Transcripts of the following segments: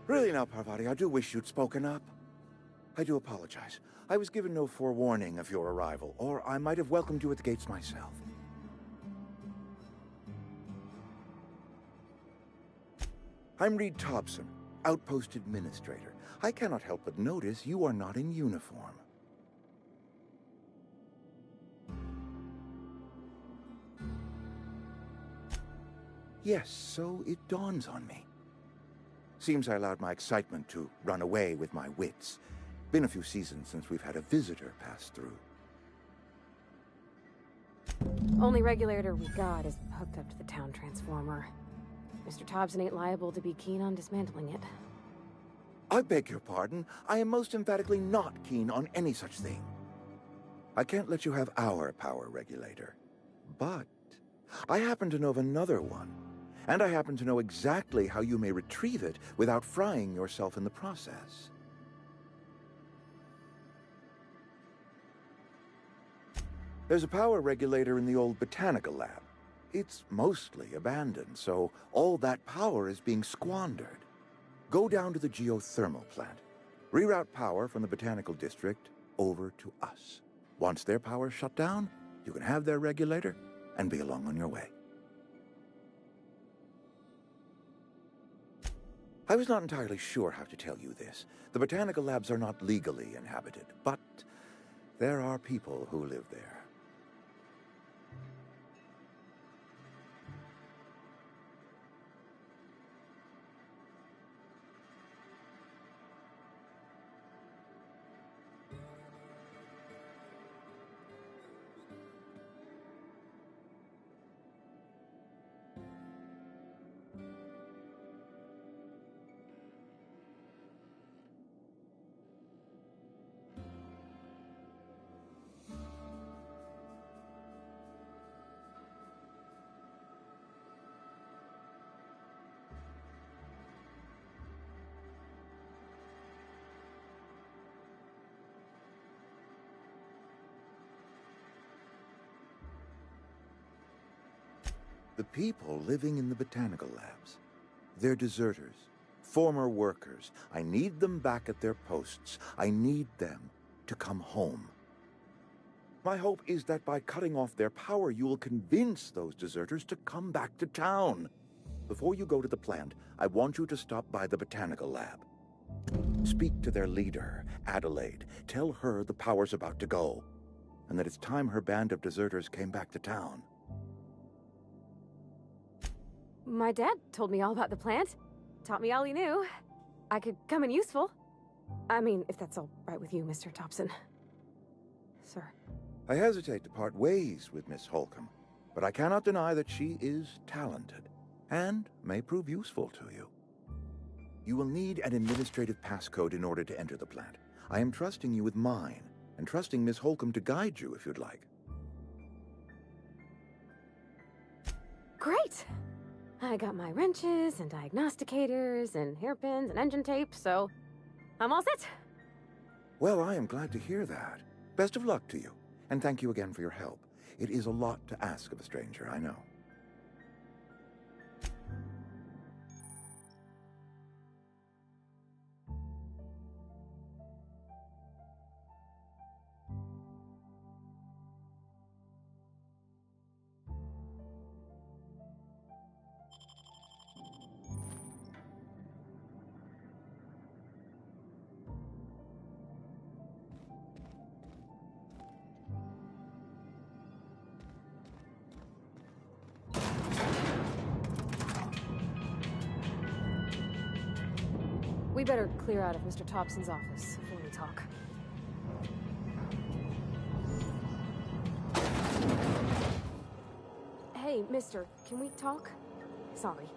Really now, Parvati, I do wish you'd spoken up. I do apologize. I was given no forewarning of your arrival, or I might have welcomed you at the gates myself. I'm Reed Thompson, Outpost Administrator. I cannot help but notice you are not in uniform. Yes, so it dawns on me. Seems I allowed my excitement to run away with my wits. Been a few seasons since we've had a visitor pass through. Only regulator we got is hooked up to the town transformer. Mr. Thompson ain't liable to be keen on dismantling it. I beg your pardon. I am most emphatically not keen on any such thing. I can't let you have our power regulator. But I happen to know of another one. And I happen to know exactly how you may retrieve it without frying yourself in the process. There's a power regulator in the old botanical lab. It's mostly abandoned, so all that power is being squandered. Go down to the geothermal plant. Reroute power from the botanical district over to us. Once their power's shut down, you can have their regulator and be along on your way. I was not entirely sure how to tell you this. The botanical labs are not legally inhabited, but there are people who live there. The people living in the botanical labs, they're deserters, former workers. I need them back at their posts. I need them to come home. My hope is that by cutting off their power, you will convince those deserters to come back to town. Before you go to the plant, I want you to stop by the botanical lab. Speak to their leader, Adelaide. Tell her the power's about to go, and that it's time her band of deserters came back to town. My dad told me all about the plant. Taught me all he knew. I could come in useful. I mean, if that's all right with you, Mr. Thompson. Sir. I hesitate to part ways with Miss Holcomb, but I cannot deny that she is talented, and may prove useful to you. You will need an administrative passcode in order to enter the plant. I am trusting you with mine, and trusting Miss Holcomb to guide you if you'd like. Great! I got my wrenches and diagnosticators and hairpins and engine tape, so I'm all set. Well, I am glad to hear that. Best of luck to you, and thank you again for your help. It is a lot to ask of a stranger, I know. We better clear out of Mr. Thompson's office before we talk. Hey, mister, can we talk? Sorry.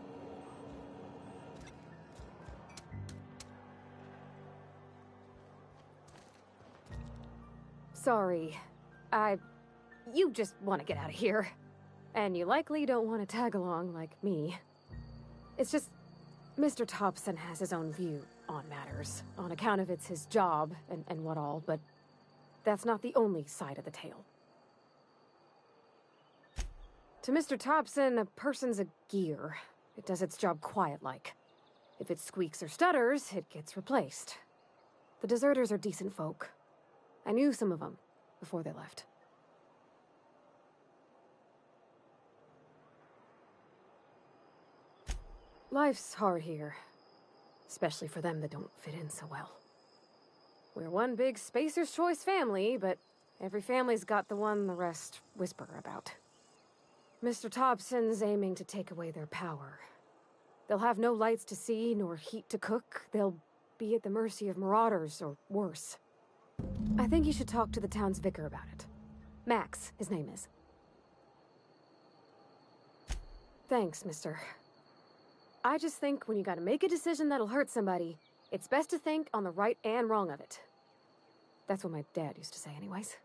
Sorry. You just want to get out of here. And you likely don't want to tag along like me. It's just, Mr. Thompson has his own view on matters, on account of it's his job and what all, but that's not the only side of the tale. To Mr. Thompson, a person's a gear. It does its job quiet-like. If it squeaks or stutters, it gets replaced. The deserters are decent folk. I knew some of them before they left. Life's hard here, especially for them that don't fit in so well. We're one big Spacer's Choice family, but every family's got the one the rest whisper about. Mr. Thompson's aiming to take away their power. They'll have no lights to see, nor heat to cook. They'll be at the mercy of marauders, or worse. I think you should talk to the town's vicar about it. Max, his name is. Thanks, mister. I just think when you gotta make a decision that'll hurt somebody, it's best to think on the right and wrong of it. That's what my dad used to say anyways.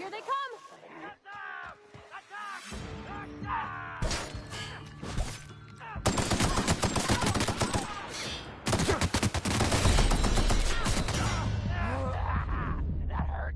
Here they come! That hurt.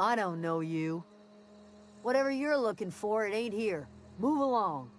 I don't know you. Whatever you're looking for, it ain't here. Move along.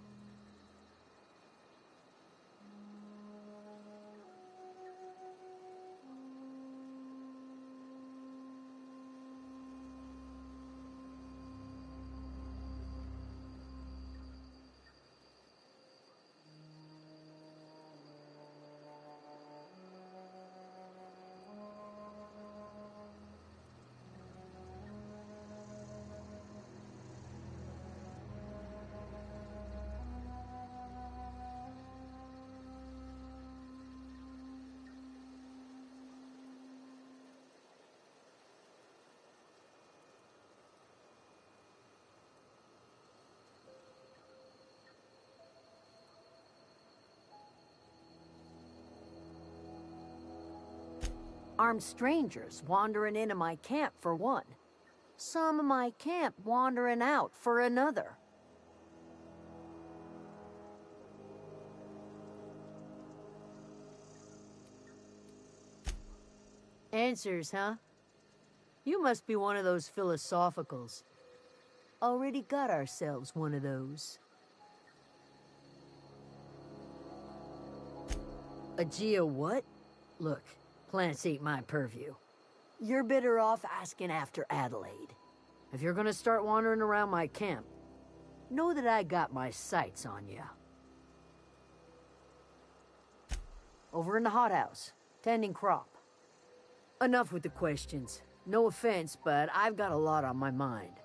Armed strangers wandering into my camp for one. Some of my camp wandering out for another. Answers, huh? You must be one of those philosophicals. Already got ourselves one of those. A geo what? Look, plants ain't my purview. You're better off asking after Adelaide. If you're gonna start wandering around my camp, know that I got my sights on ya. Over in the hothouse, tending crop. Enough with the questions. No offense, but I've got a lot on my mind.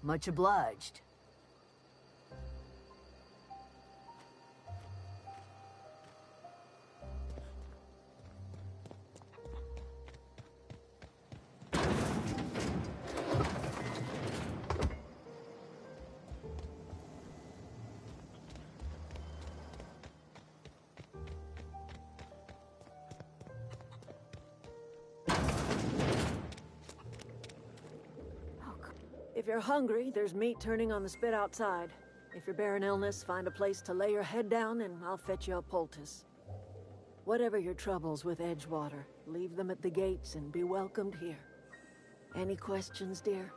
Much obliged. If you're hungry, there's meat turning on the spit outside. If you're bearing illness, find a place to lay your head down and I'll fetch you a poultice. Whatever your troubles with Edgewater, leave them at the gates and be welcomed here. Any questions, dear?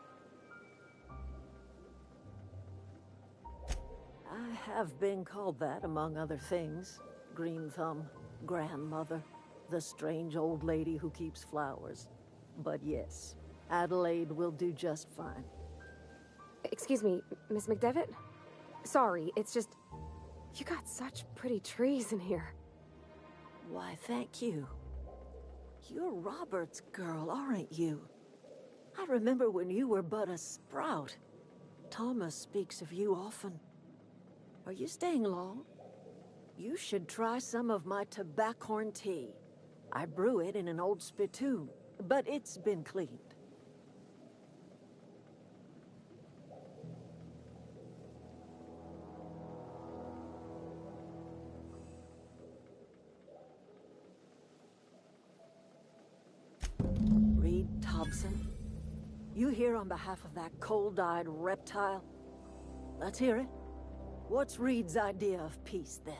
I have been called that, among other things. Green Thumb, grandmother, the strange old lady who keeps flowers. But yes, Adelaide will do just fine. Excuse me, Miss McDevitt? Sorry, it's just... You got such pretty trees in here. Why, thank you. You're Robert's girl, aren't you? I remember when you were but a sprout. Thomas speaks of you often. Are you staying long? You should try some of my tobaccorn tea. I brew it in an old spittoon, but it's been cleaned. Reed Thompson? You here on behalf of that cold-eyed reptile? Let's hear it. What's Reed's idea of peace, then?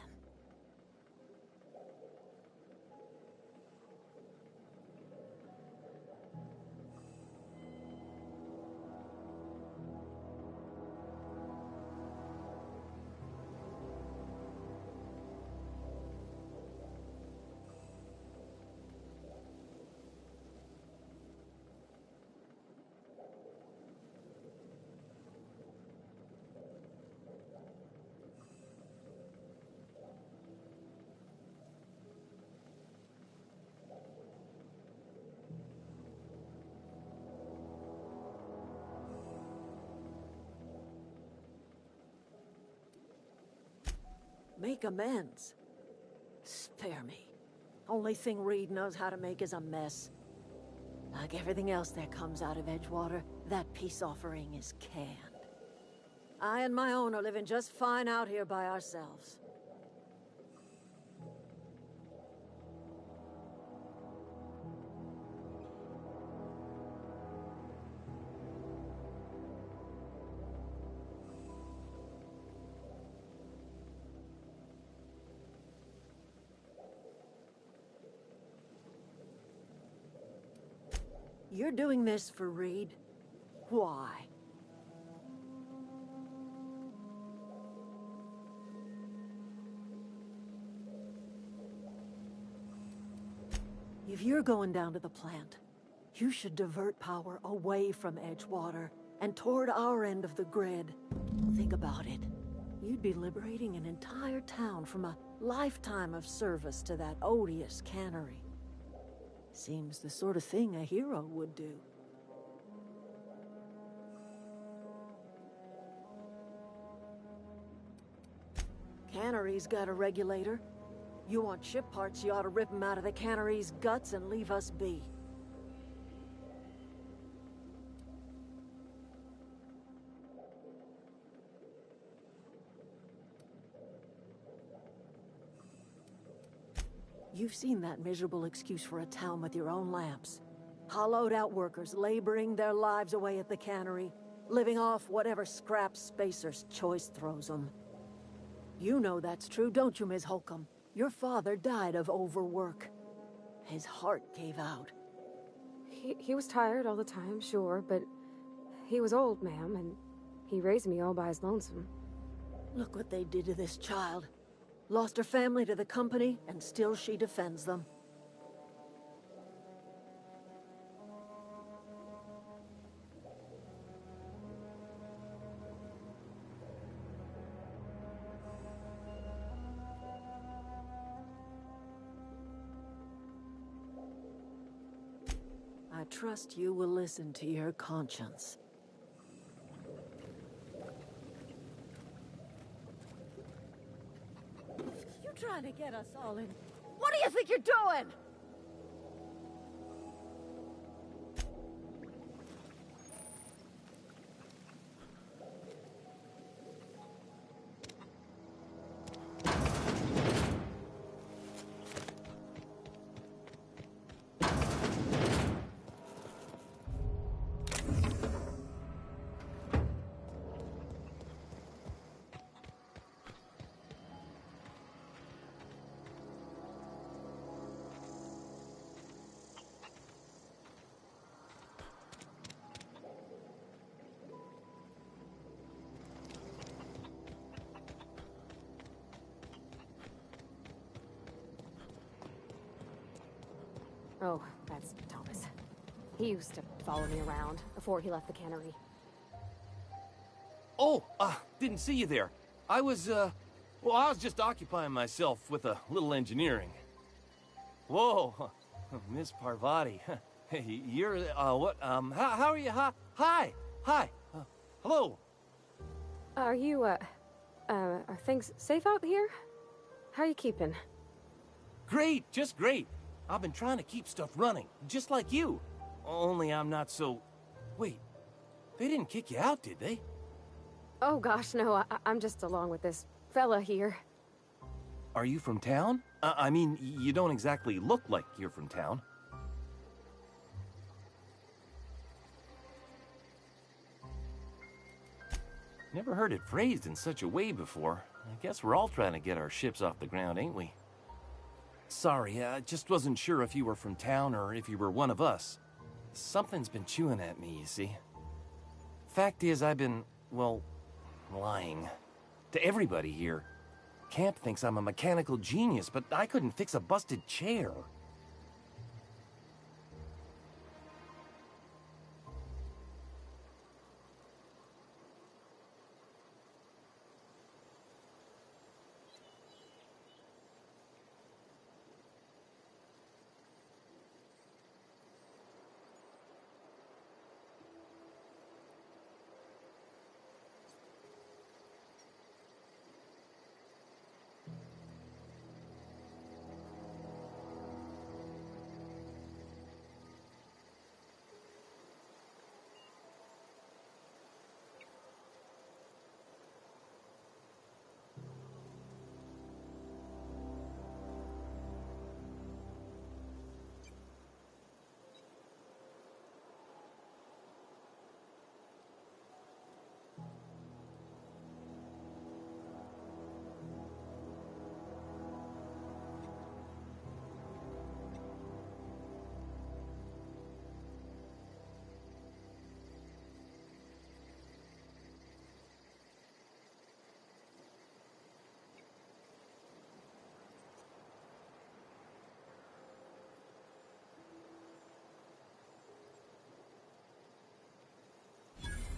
Make amends? Spare me. Only thing Reed knows how to make is a mess. Like everything else that comes out of Edgewater, that peace offering is canned. I and my own are living just fine out here by ourselves. You're doing this for Reed? Why? If you're going down to the plant, you should divert power away from Edgewater and toward our end of the grid. Think about it. You'd be liberating an entire town from a lifetime of service to that odious cannery. Seems the sort of thing a hero would do. Cannery's got a regulator. You want ship parts, you ought to rip them out of the cannery's guts and leave us be. You've seen that miserable excuse for a town with your own lamps. Hollowed out workers laboring their lives away at the cannery, living off whatever scraps Spacer's choice throws them. You know that's true, don't you, Ms. Holcomb? Your father died of overwork. His heart gave out. He was tired all the time, sure, but he was old, ma'am, and he raised me all by his lonesome. Look what they did to this child. Lost her family to the company, and still she defends them. I trust you will listen to your conscience. You trying to get us all in? What do you think you're doing? Oh, that's Thomas. He used to follow me around before he left the cannery. Oh, didn't see you there. I was just occupying myself with a little engineering. Whoa, Miss Parvati. Hey, you're, what, how are you? Hi, hello. Are you, are things safe out here? How are you keeping? Great, just great. I've been trying to keep stuff running, just like you. Only I'm not so... Wait, they didn't kick you out, did they? Oh gosh, no, I'm just along with this fella here. Are you from town? I mean, you don't exactly look like you're from town. Never heard it phrased in such a way before. I guess we're all trying to get our ships off the ground, ain't we? Sorry, I just wasn't sure if you were from town or if you were one of us. Something's been chewing at me, you see. Fact is, I've been, well, lying. To everybody here. Camp thinks I'm a mechanical genius, but I couldn't fix a busted chair.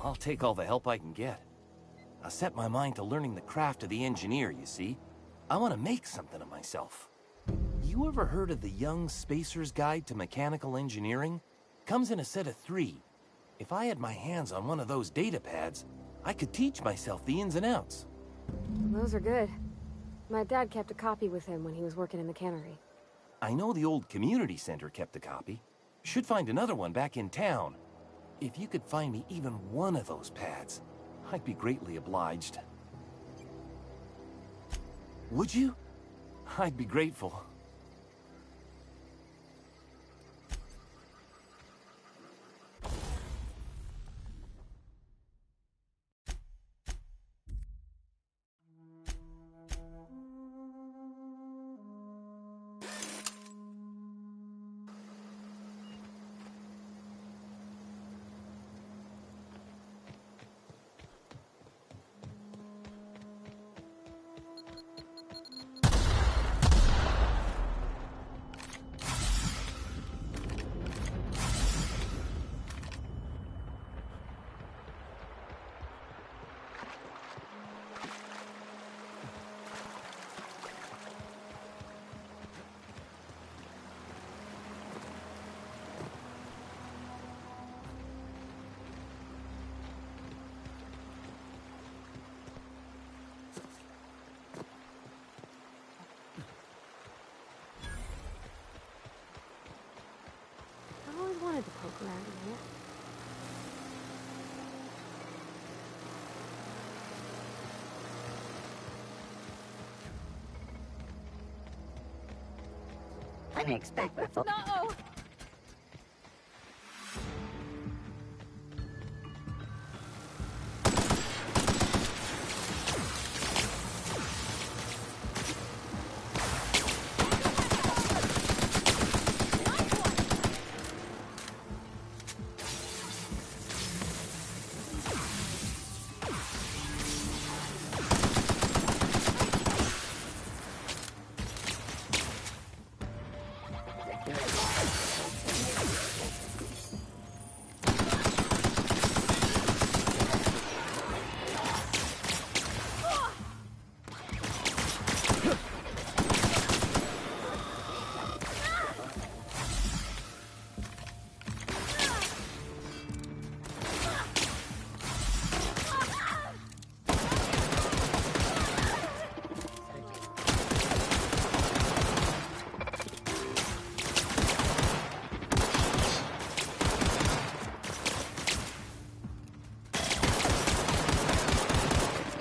I'll take all the help I can get. I set my mind to learning the craft of the engineer, you see. I want to make something of myself. You ever heard of the Young Spacer's Guide to Mechanical Engineering? Comes in a set of 3. If I had my hands on one of those data pads, I could teach myself the ins and outs. Those are good. My dad kept a copy with him when he was working in the cannery. I know the old community center kept a copy. Should find another one back in town. If you could find me even one of those pads, I'd be greatly obliged. Would you? I'd be grateful. I always wanted to poke around in here. Unexpected. No!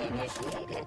Initiated.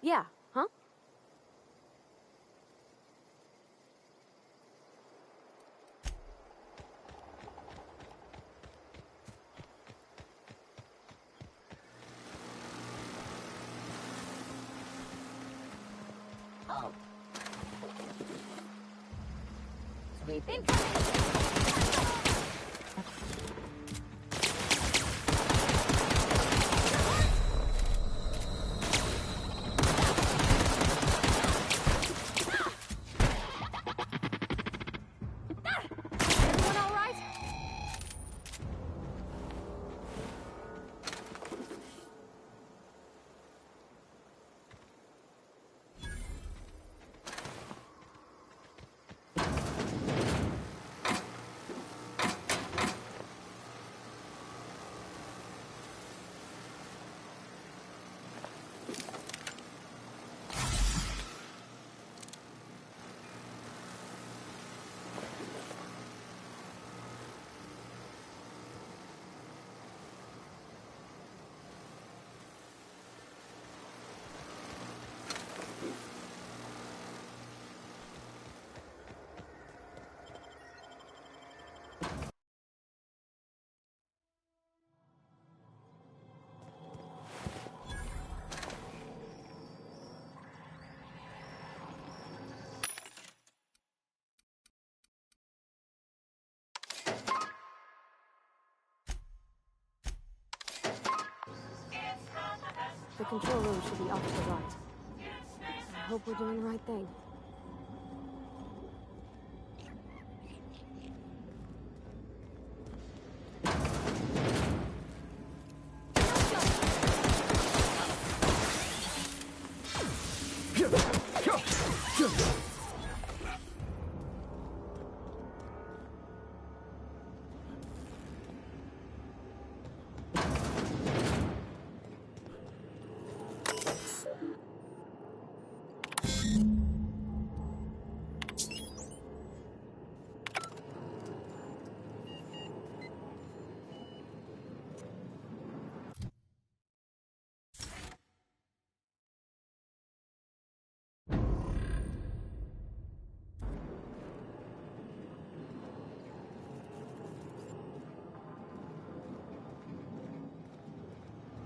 Yeah, huh? Oh. Sweeping. The control room should be off to the right. I hope we're doing the right thing.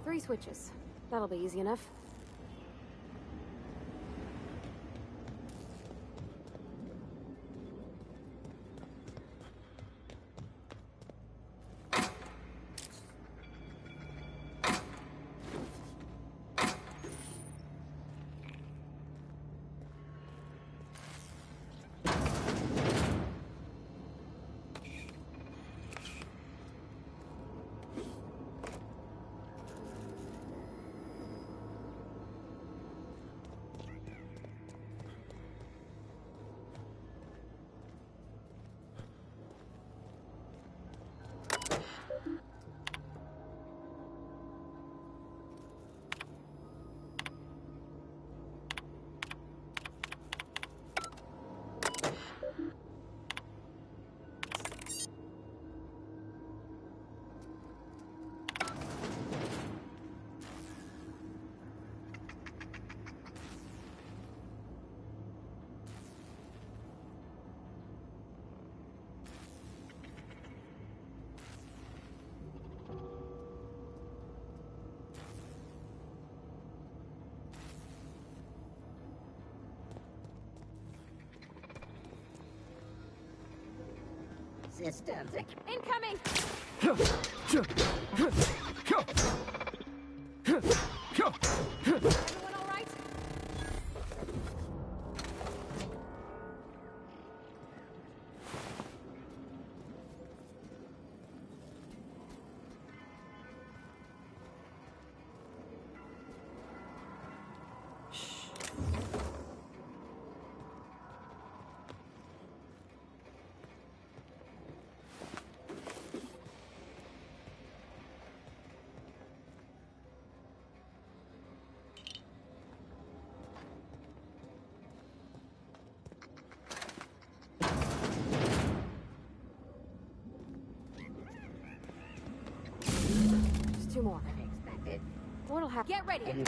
Three switches. That'll be easy enough. Systems. Incoming! Everyone all right? Just two more. Unexpected. What'll happen? Get ready!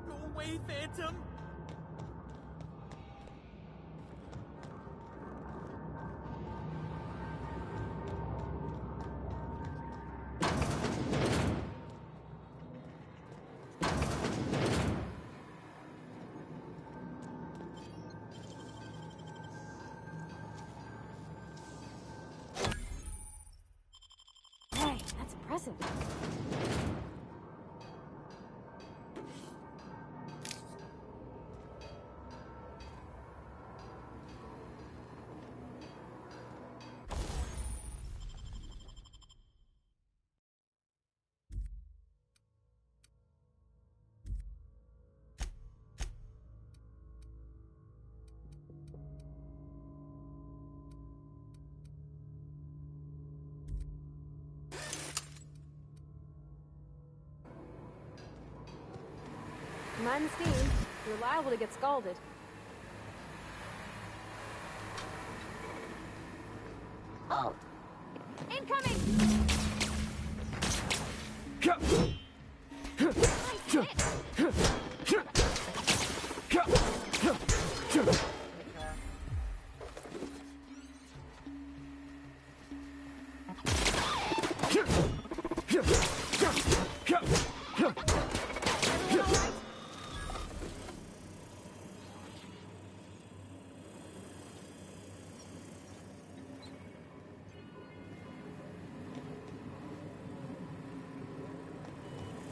Go away, Phantom! Hey, that's impressive. Mind the steam. You're liable to get scalded. Halt. Incoming!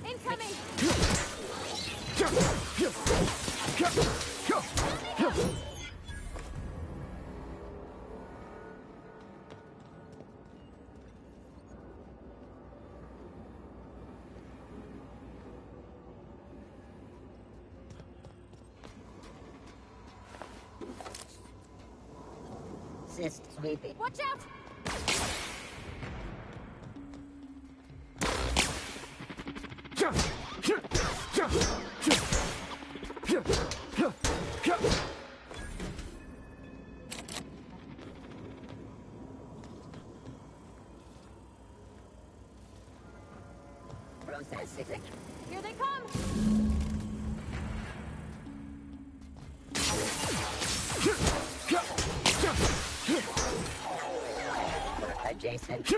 Incoming! Assist sweeping. Watch out! Processing. Here they come! Adjacent.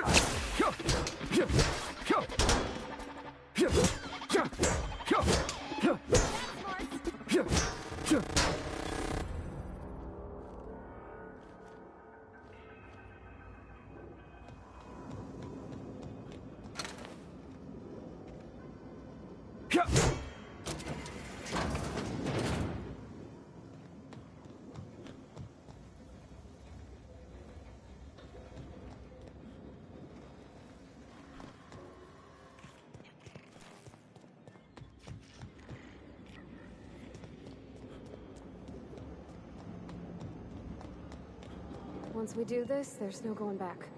Once we do this, there's no going back.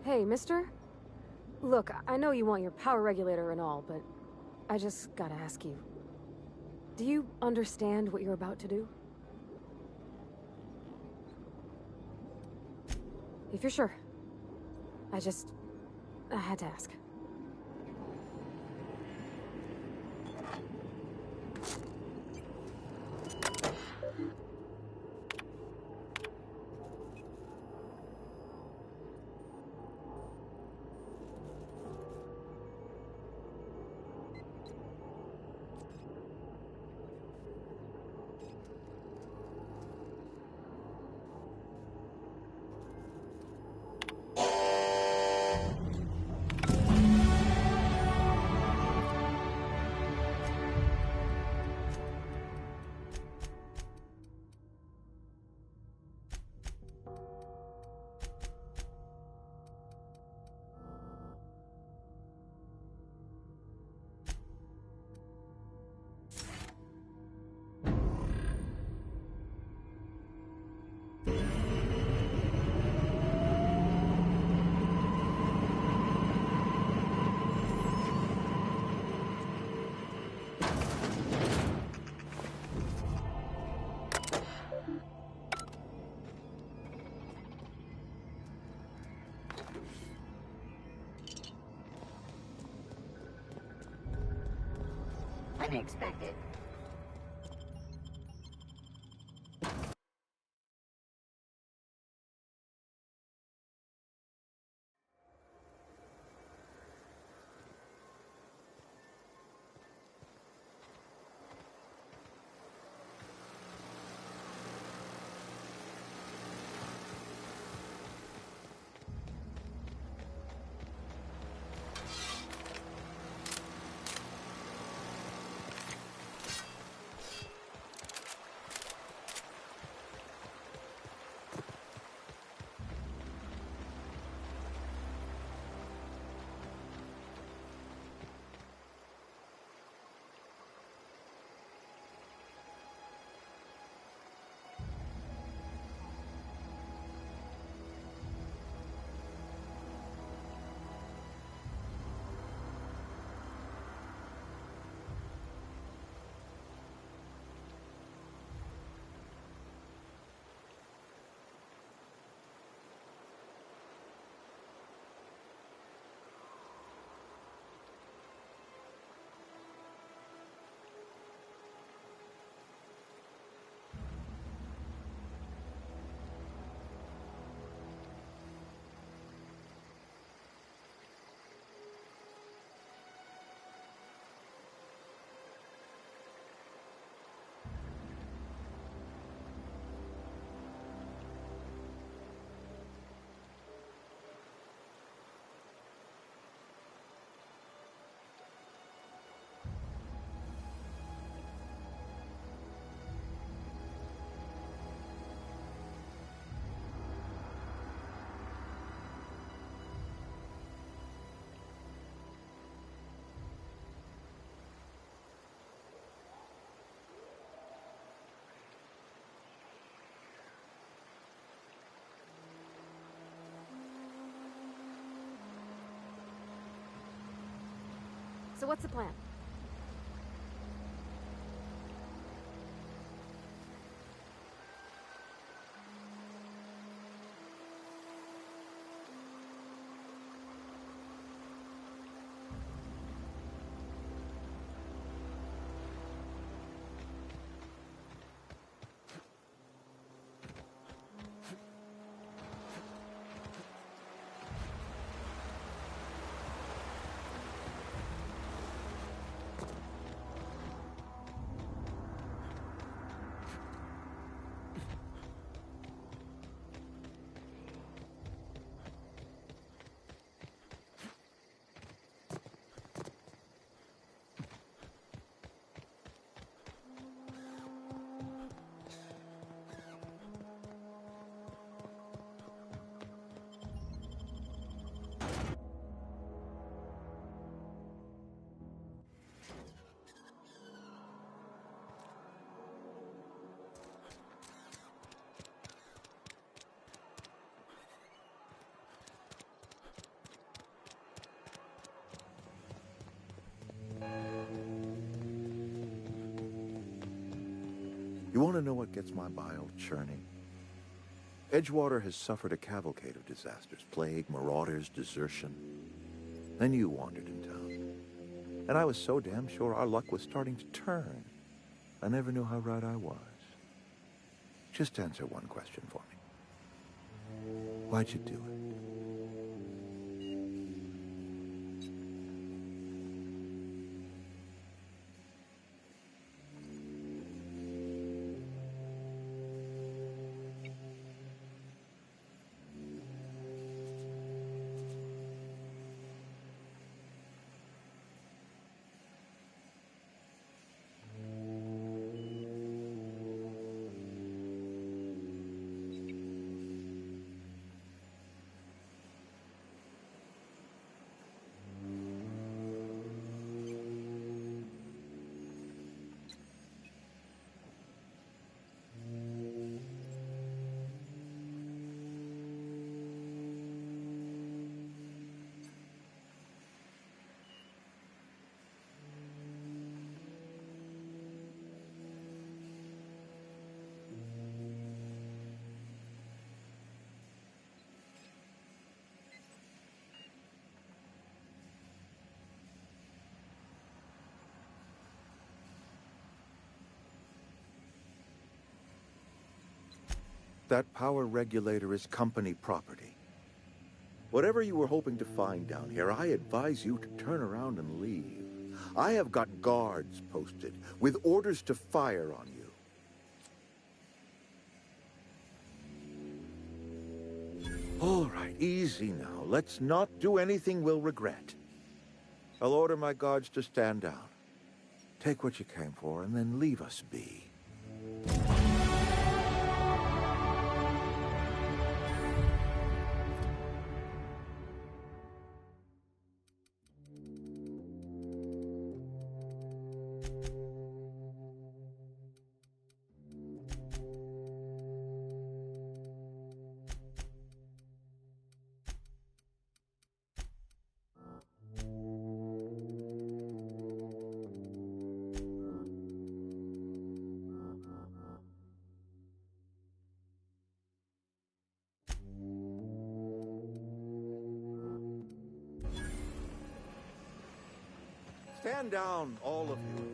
Hey, mister? Look, I know you want your power regulator and all, but I just gotta ask you. Do you understand what you're about to do? If you're sure. I had to ask. Unexpected. So what's the plan? You want to know what gets my bile churning? Edgewater has suffered a cavalcade of disasters: plague, marauders, desertion. Then you wandered in town. And I was so damn sure our luck was starting to turn. I never knew how right I was. Just answer one question for me. Why'd you do it? That power regulator is company property. Whatever you were hoping to find down here, I advise you to turn around and leave. I have got guards posted with orders to fire on you. All right, easy now. Let's not do anything we'll regret. I'll order my guards to stand down. Take what you came for and then leave us be. Stand down, all of you.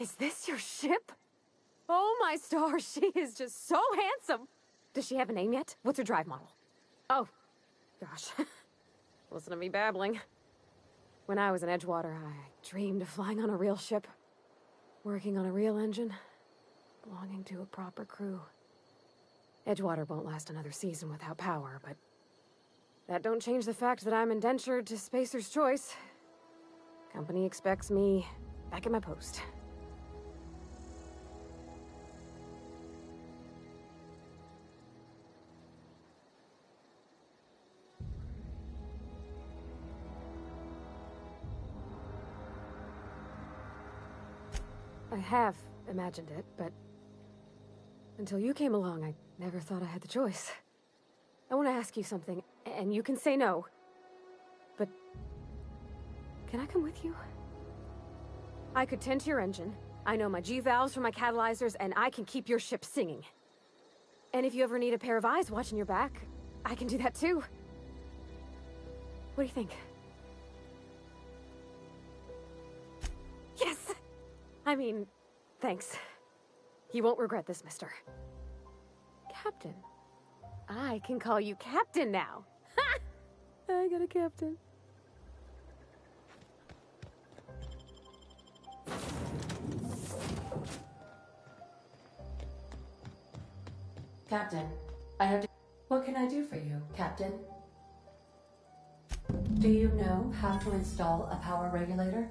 Is this your ship? Oh my stars, she is just so handsome! Does she have a name yet? What's her drive model? Oh, gosh. Listen to me babbling. When I was in Edgewater, I dreamed of flying on a real ship. Working on a real engine. Belonging to a proper crew. Edgewater won't last another season without power, but that don't change the fact that I'm indentured to Spacer's Choice. Company expects me back at my post. I have imagined it, but until you came along, I never thought I had the choice. I want to ask you something, and you can say no. But can I come with you? I could tend to your engine. I know my G-valves from my catalyzers, and I can keep your ship singing. And if you ever need a pair of eyes watching your back, I can do that too. What do you think? Yes! I mean, thanks. You won't regret this, mister. Captain. I can call you Captain now. Ha! I got a captain. Captain, I have to... What can I do for you, Captain? Do you know how to install a power regulator?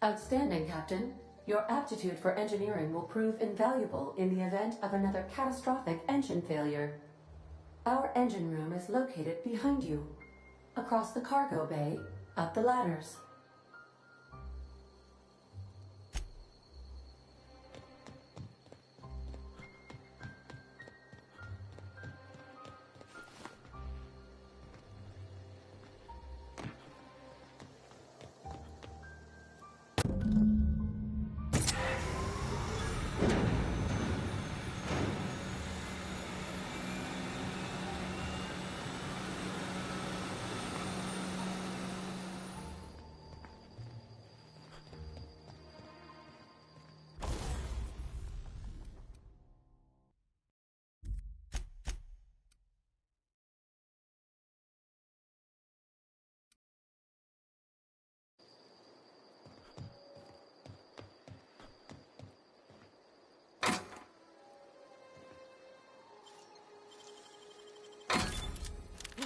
Outstanding, Captain. Your aptitude for engineering will prove invaluable in the event of another catastrophic engine failure. Our engine room is located behind you, across the cargo bay, up the ladders.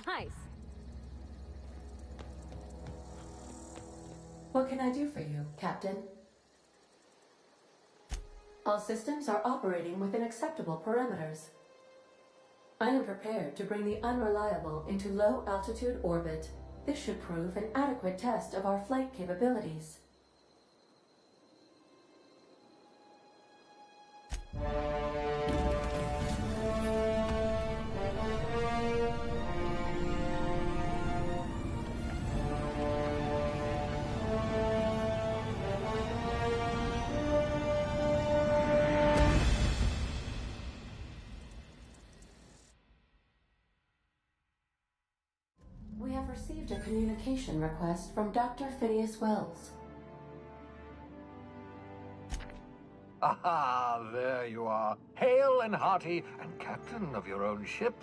Nice. What can I do for you, Captain? All systems are operating within acceptable parameters. I am prepared to bring the Unreliable into low-altitude orbit. This should prove an adequate test of our flight capabilities. We have received a communication request from Dr. Phineas Wells. Aha, there you are. Hale and hearty, and captain of your own ship.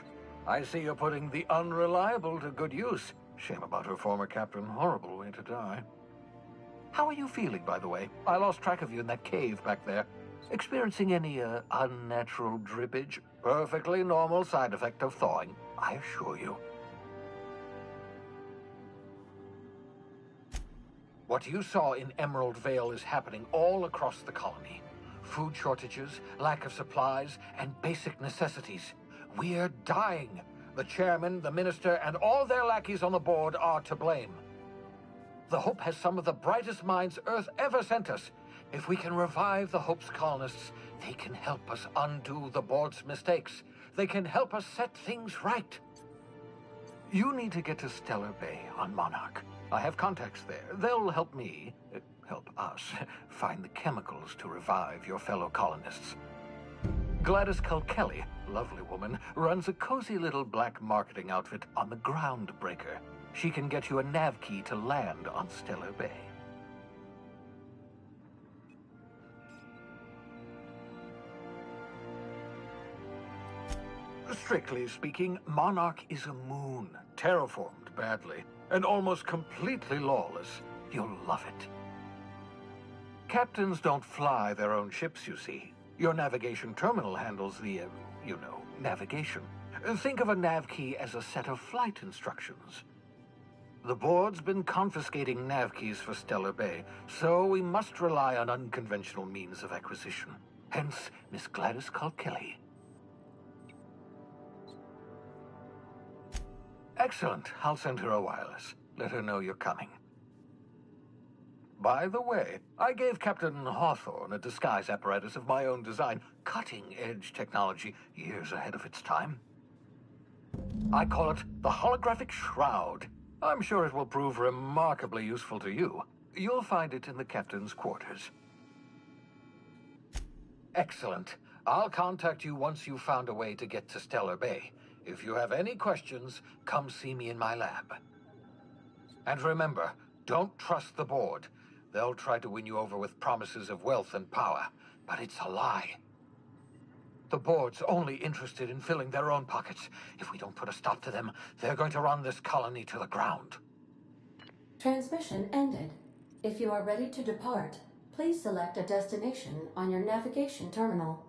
I see you're putting the Unreliable to good use. Shame about her former captain. Horrible way to die. How are you feeling, by the way? I lost track of you in that cave back there. Experiencing any, unnatural drippage? Perfectly normal side effect of thawing, I assure you. What you saw in Emerald Vale is happening all across the colony. Food shortages, lack of supplies, and basic necessities. We're dying. The chairman, the minister, and all their lackeys on the board are to blame. The Hope has some of the brightest minds Earth ever sent us. If we can revive the Hope's colonists, they can help us undo the board's mistakes. They can help us set things right. You need to get to Stellar Bay on Monarch. I have contacts there. They'll help me, help us, find the chemicals to revive your fellow colonists. Gladys Kilkelly, lovely woman, runs a cozy little black marketing outfit on the Groundbreaker. She can get you a nav key to land on Stellar Bay. Strictly speaking, Monarch is a moon, terraformed badly, and almost completely lawless. You'll love it. Captains don't fly their own ships, you see. Your navigation terminal handles the, navigation. Think of a nav key as a set of flight instructions. The board's been confiscating nav keys for Stellar Bay, so we must rely on unconventional means of acquisition. Hence, Miss Gladys Kalkelly. Excellent. I'll send her a wireless. Let her know you're coming. By the way, I gave Captain Hawthorne a disguise apparatus of my own design, cutting-edge technology, years ahead of its time. I call it the Holographic Shroud. I'm sure it will prove remarkably useful to you. You'll find it in the captain's quarters. Excellent. I'll contact you once you've found a way to get to Stellar Bay. If you have any questions, come see me in my lab. And remember, don't trust the board. They'll try to win you over with promises of wealth and power, but it's a lie. The board's only interested in filling their own pockets. If we don't put a stop to them, they're going to run this colony to the ground. Transmission ended. If you are ready to depart, please select a destination on your navigation terminal.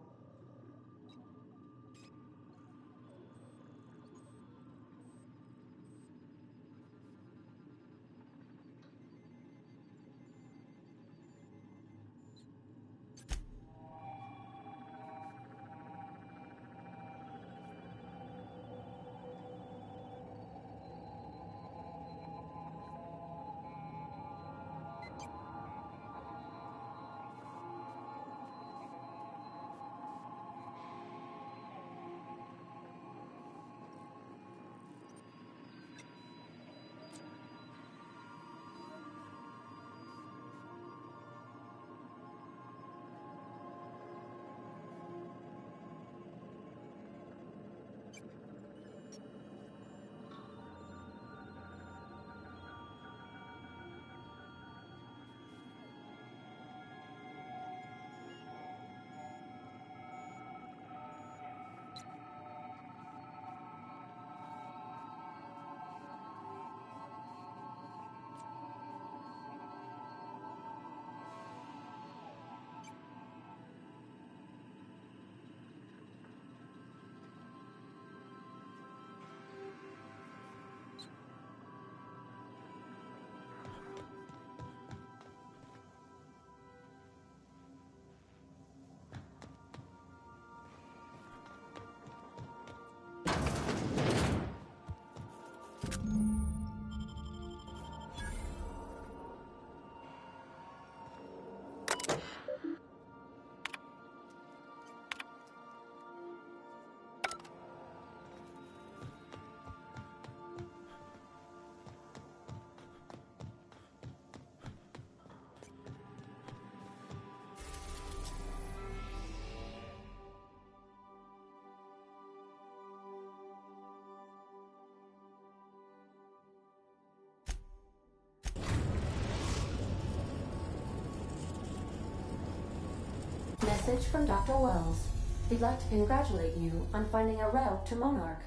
Message from Dr. Wells. He'd like to congratulate you on finding a route to Monarch.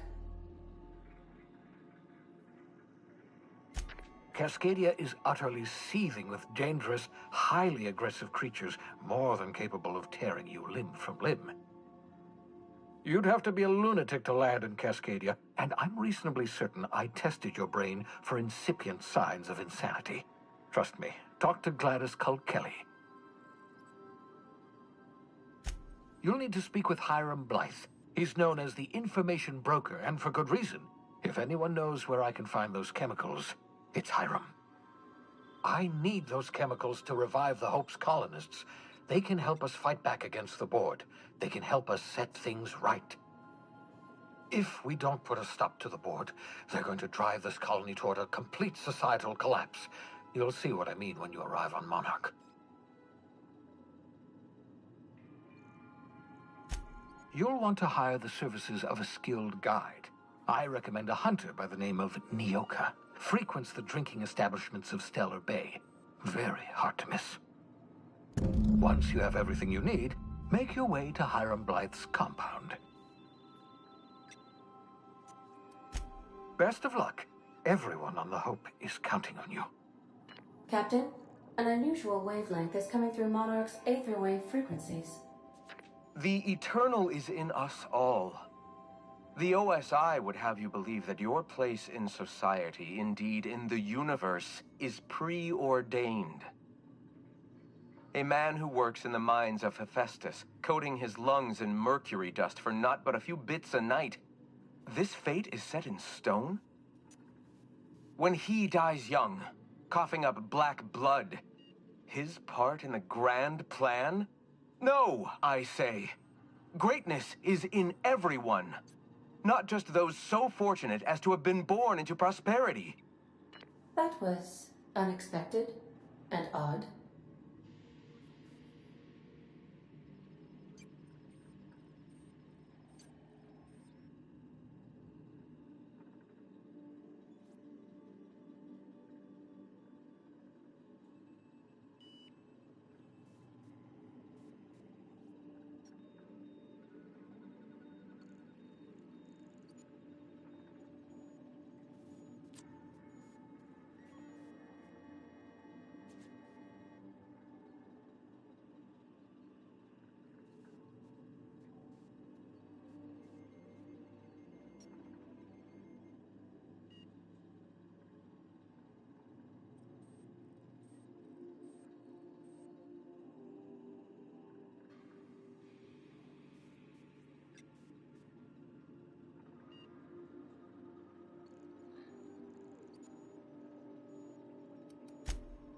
Cascadia is utterly seething with dangerous, highly aggressive creatures, more than capable of tearing you limb from limb. You'd have to be a lunatic to land in Cascadia, and I'm reasonably certain I tested your brain for incipient signs of insanity. Trust me, talk to Gladys Kalkelly. You'll need to speak with Hiram Blythe. He's known as the information broker, and for good reason. If anyone knows where I can find those chemicals, it's Hiram. I need those chemicals to revive the Hope's colonists. They can help us fight back against the board. They can help us set things right. If we don't put a stop to the board, they're going to drive this colony toward a complete societal collapse. You'll see what I mean when you arrive on Monarch. You'll want to hire the services of a skilled guide. I recommend a hunter by the name of Nyoka. Frequents the drinking establishments of Stellar Bay. Very hard to miss. Once you have everything you need, make your way to Hiram Blythe's compound. Best of luck. Everyone on the Hope is counting on you. Captain, an unusual wavelength is coming through Monarch's aether wave frequencies. The eternal is in us all. The OSI would have you believe that your place in society, indeed in the universe, is preordained. A man who works in the mines of Hephaestus, coating his lungs in mercury dust for not but a few bits a night. This fate is set in stone? When he dies young, coughing up black blood, his part in the grand plan? No, I say. Greatness is in everyone. Not just those so fortunate as to have been born into prosperity. That was unexpected and odd.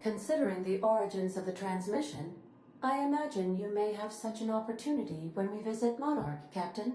Considering the origins of the transmission, I imagine you may have such an opportunity when we visit Monarch, Captain.